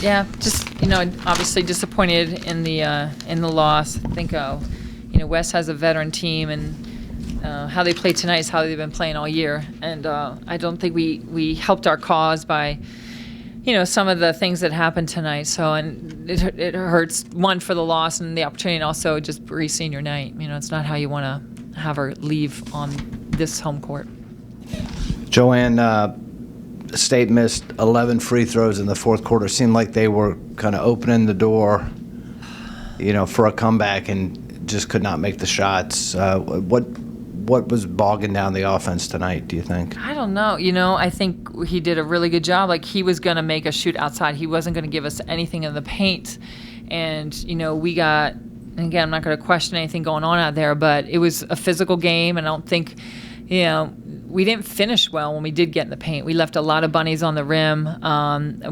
Yeah, just obviously disappointed in the loss. I think West has a veteran team, and how they play tonight is how they've been playing all year. And I don't think we helped our cause by some of the things that happened tonight. So, and it hurts, one, for the loss and the opportunity, and also just Bree senior night. It's not how you want to have her leave on this home court. Joanne, State missed 11 free throws in the fourth quarter. Seemed like they were kind of opening the door, for a comeback, and just could not make the shots. What was bogging down the offense tonight, do you think? I don't know. I think he did a really good job. Like, he was going to make us shoot outside. He wasn't going to give us anything in the paint. And, we got, again, I'm not going to question anything going on out there, but it was a physical game, and I don't think, we didn't finish well when we did get in the paint. We left a lot of bunnies on the rim.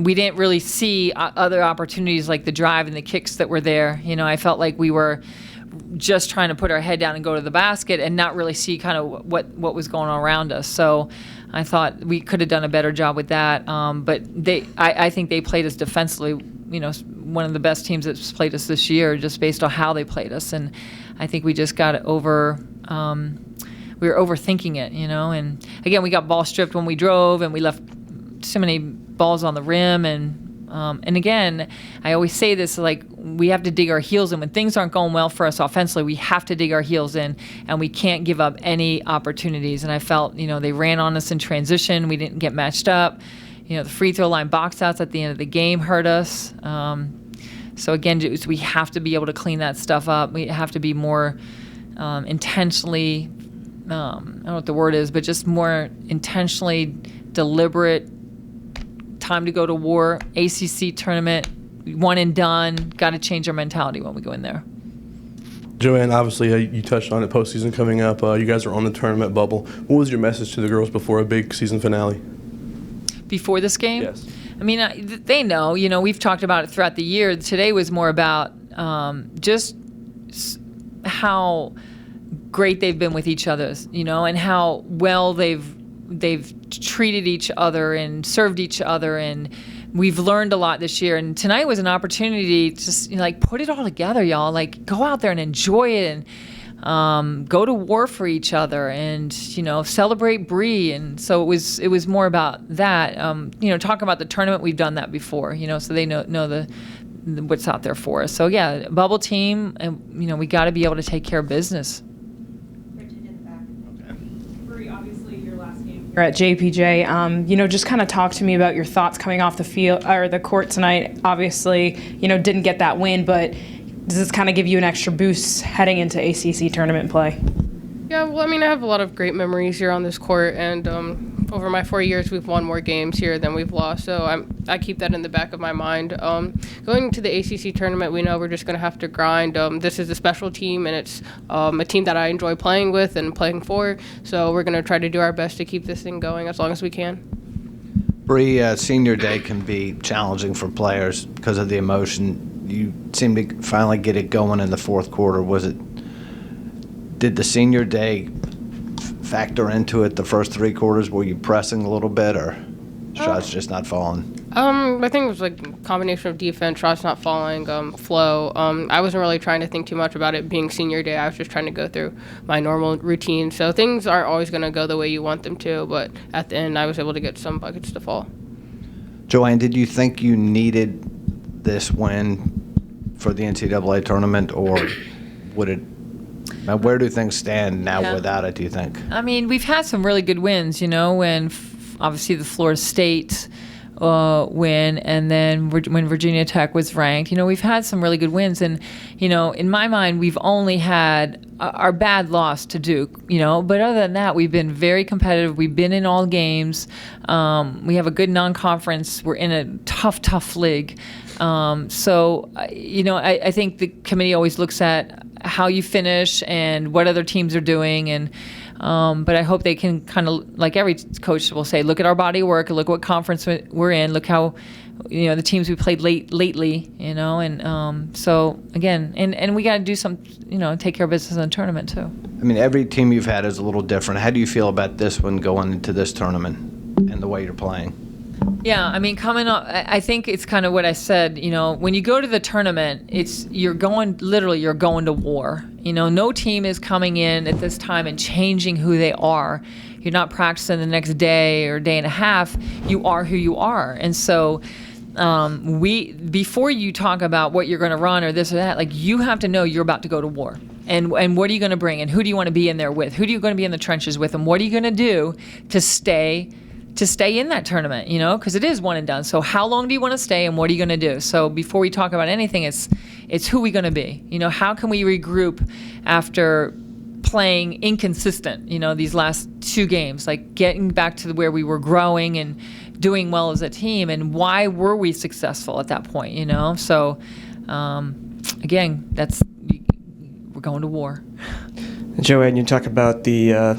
We didn't really see other opportunities like the drive and the kicks that were there. I felt like we were just trying to put our head down and go to the basket and not really see kind of what was going on around us. So I thought we could have done a better job with that. But I think they played us defensively, one of the best teams that's played us this year, just based on how they played us. And I think we just got we were overthinking it, and again, we got ball stripped when we drove, and we left so many balls on the rim, and again, I always say this, like, we have to dig our heels in. When things aren't going well for us offensively, we have to dig our heels in, and we can't give up any opportunities. And I felt, they ran on us in transition. We didn't get matched up. The free throw line box outs at the end of the game hurt us. So again, we have to be able to clean that stuff up. We have to be more intentionally, I don't know what the word is, but just more intentionally deliberate. Time to go to war. ACC tournament, one and done. Got to change our mentality when we go in there. Joanne, obviously you touched on it, postseason coming up. You guys are on the tournament bubble. What was your message to the girls before a big season finale? Before this game? Yes. I mean, they know. We've talked about it throughout the year. Today was more about just how great they've been with each other, and how well they've treated each other and served each other, and we've learned a lot this year. And tonight was an opportunity to just put it all together, y'all. Like, go out there and enjoy it, and go to war for each other, and celebrate Bree. And so it was more about that. Talking about the tournament, we've done that before. So they know what's out there for us. So yeah, bubble team, and we got to be able to take care of business. You're at JPJ. Just kind of talk to me about your thoughts coming off the field or the court tonight. Obviously, didn't get that win, but does this kind of give you an extra boost heading into ACC tournament play? Yeah, well, I have a lot of great memories here on this court, and over my 4 years, we've won more games here than we've lost, so I keep that in the back of my mind. Going to the ACC tournament, we know we're just going to have to grind. This is a special team, and it's a team that I enjoy playing with and playing for, so we're going to try to do our best to keep this thing going as long as we can. Bree, senior day can be challenging for players because of the emotion. You seem to finally get it going in the fourth quarter. Did the senior day factor into it the first three quarters? Were you pressing a little bit, or shots just not falling? I think it was like a combination of defense, shots not falling, flow. I wasn't really trying to think too much about it being senior day. I was just trying to go through my normal routine. So things aren't always going to go the way you want them to, but at the end I was able to get some buckets to fall. Joanne, did you think you needed this win for the NCAA tournament, or would it? Where do things stand now without it, do you think? We've had some really good wins, when obviously the Florida State win, and then when Virginia Tech was ranked. We've had some really good wins, and, in my mind, we've only had our bad loss to Duke, but other than that, we've been very competitive. We've been in all games. We have a good non-conference. We're in a tough league. So, I think the committee always looks at how you finish and what other teams are doing, and but I hope they can kind of, like every coach will say, look at our body of work, look what conference we're in, look how the teams we played lately, and so again, and we got to do some, take care of business in the tournament too. Every team you've had is a little different. How do you feel about this one going into this tournament and the way you're playing? Yeah, I mean, coming up, I think it's kind of what I said. You know, when you go to the tournament, you're going to war. You know, no team is coming in at this time and changing who they are. You're not practicing the next day or day and a half. You are who you are, and so before you talk about what you're going to run or this or that, like you have to know you're about to go to war. And what are you going to bring? And who do you want to be in there with? Who are you going to be in the trenches with? And what are you going to do to stay in that tournament, you know, because it is one and done. So how long do you want to stay and what are you going to do? So before we talk about anything, it's who we going to be. You know, how can we regroup after playing inconsistent, you know, these last 2 games, like getting back to where we were growing and doing well as a team, and why were we successful at that point, you know? So, again, we're going to war. Joanne, you talk about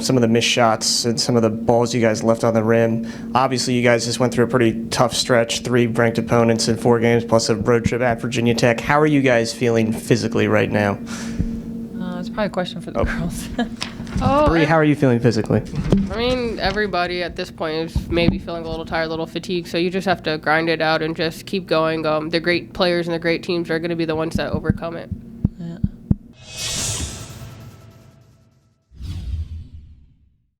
some of the missed shots and some of the balls you guys left on the rim. Obviously, you guys just went through a pretty tough stretch, 3 ranked opponents in 4 games, plus a road trip at Virginia Tech. How are you guys feeling physically right now? It's probably a question for the girls. Bree, how are you feeling physically? I mean, everybody at this point is maybe feeling a little tired, a little fatigued, so you just have to grind it out and just keep going. The great players and the great teams are going to be the ones that overcome it.